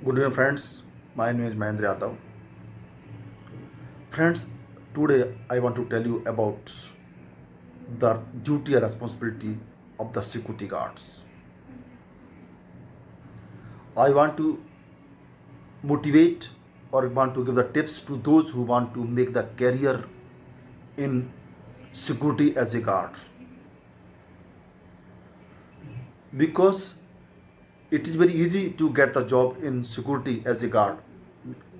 Good evening, friends. My name is Mahendra Yadav. Friends, today I want to tell you about the duty and responsibility of the security guards. I want to motivate or want to give the tips to those who want to make the career in security as a guard, because it is very easy to get the job in security as a guard.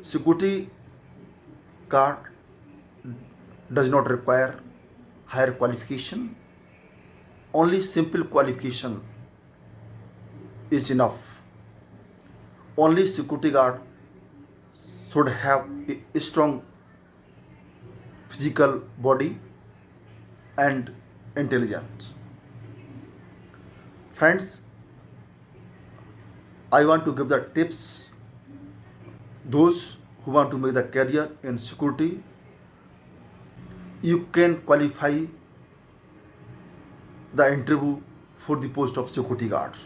Security guard does not require higher qualification. Only simple qualification is enough. Only security guard should have a strong physical body and intelligence. Friends, I want to give the tips those who want to make the career in security. You can qualify the interview for the post of security guard.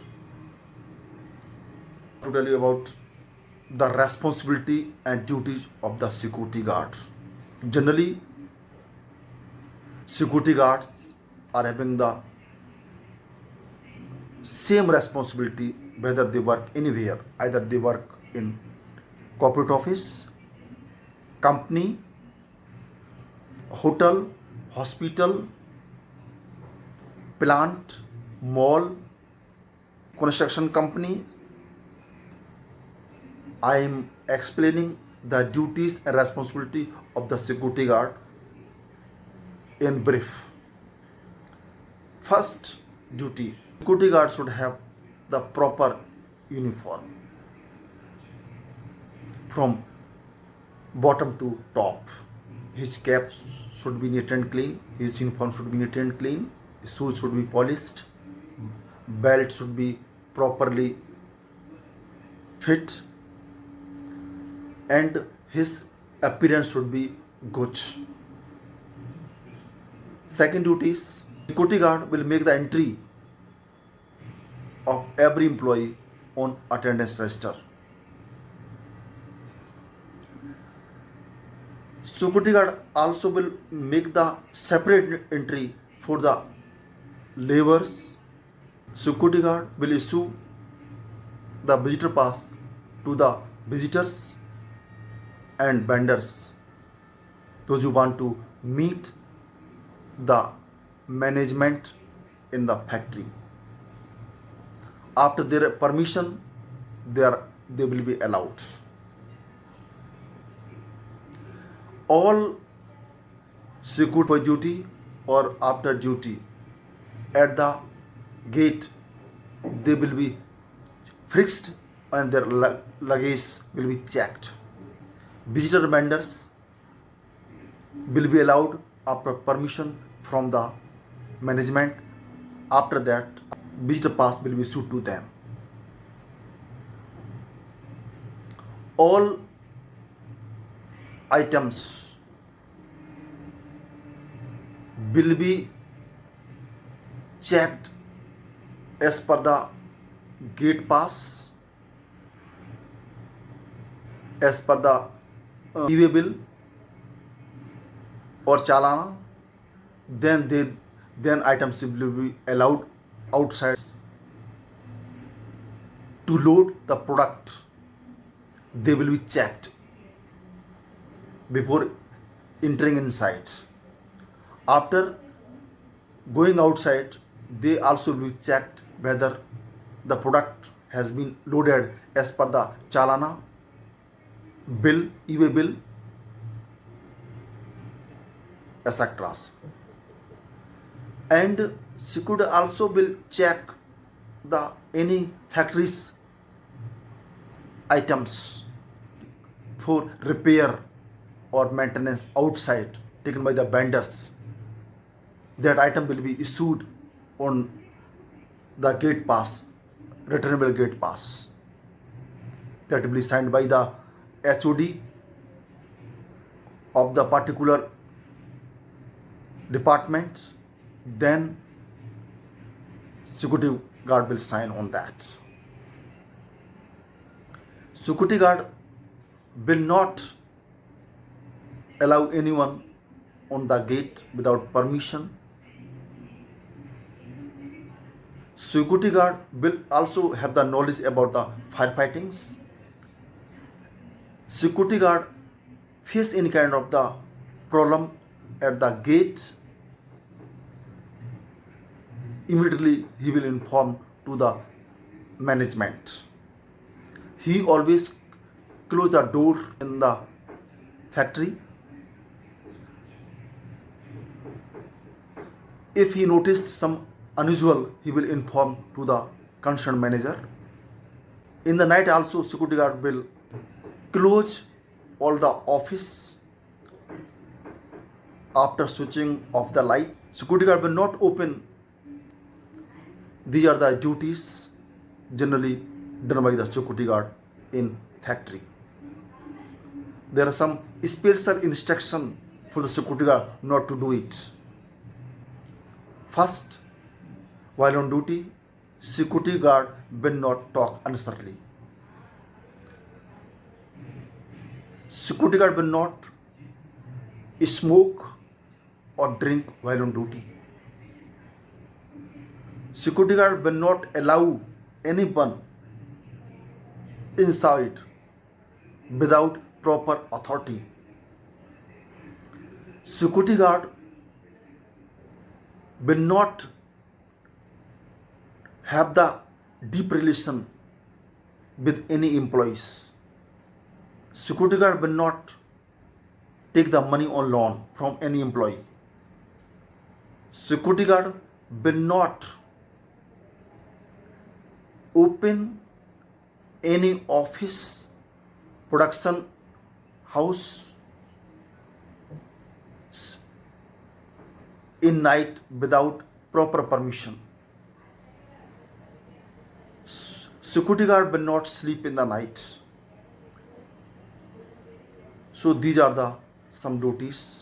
To tell you about the responsibility and duties of the security guard. Generally, security guards are having the same responsibility whether they work anywhere, either they work in corporate office, company, hotel, hospital, plant, mall, construction company. I am explaining the duties and responsibility of the security guard in brief. First duty, security guard should have the proper uniform from bottom to top. His cap should be neat and clean, his uniform should be neat and clean, his shoes should be polished, belt should be properly fit, and his appearance should be good. Second duty is security guard will make the entry of every employee on attendance register. Security guard also will make the separate entry for the laborers. Security guard will issue the visitor pass to the visitors and vendors, those who want to meet the management in the factory. After their permission, they will be allowed. All security duty or after duty at the gate, they will be fixed and their luggage will be checked. Visitor vendors will be allowed after permission from the management. After that, visitor pass will be issued to them. All items will be checked as per the gate pass, as per the e-way bill or chalana. Then items will be allowed outside to load the product. They will be checked before entering inside. After going outside, they also will be checked whether the product has been loaded as per the chalana, bill, e-way bill, etc. And security also will check the any factories items for repair or maintenance outside taken by the vendors. That item will be issued on the gate pass, returnable gate pass, that will be signed by the HOD of the particular department. Then security guard will sign on that. Security guard will not allow anyone on the gate without permission. Security guard will also have the knowledge about the firefightings. Security guard face any kind of the problem at the gate, immediately he will inform to the management. He always close the door in the factory. If he noticed some unusual, he will inform to the concerned manager. In the night also, security guard will close all the office after switching off the light. Security guard will not open. These are the duties generally done by the security guard in factory. There are some special instruction for the security guard not to do it. First, while on duty, security guard will not talk unnecessarily. Security guard will not smoke or drink while on duty. Security guard will not allow anyone inside without proper authority. Security guard will not have the deep relation with any employees. Security guard will not take the money on loan from any employee. Security guard will not open any office, production house in night without proper permission. Security guard will not sleep in the night. So these are the some duties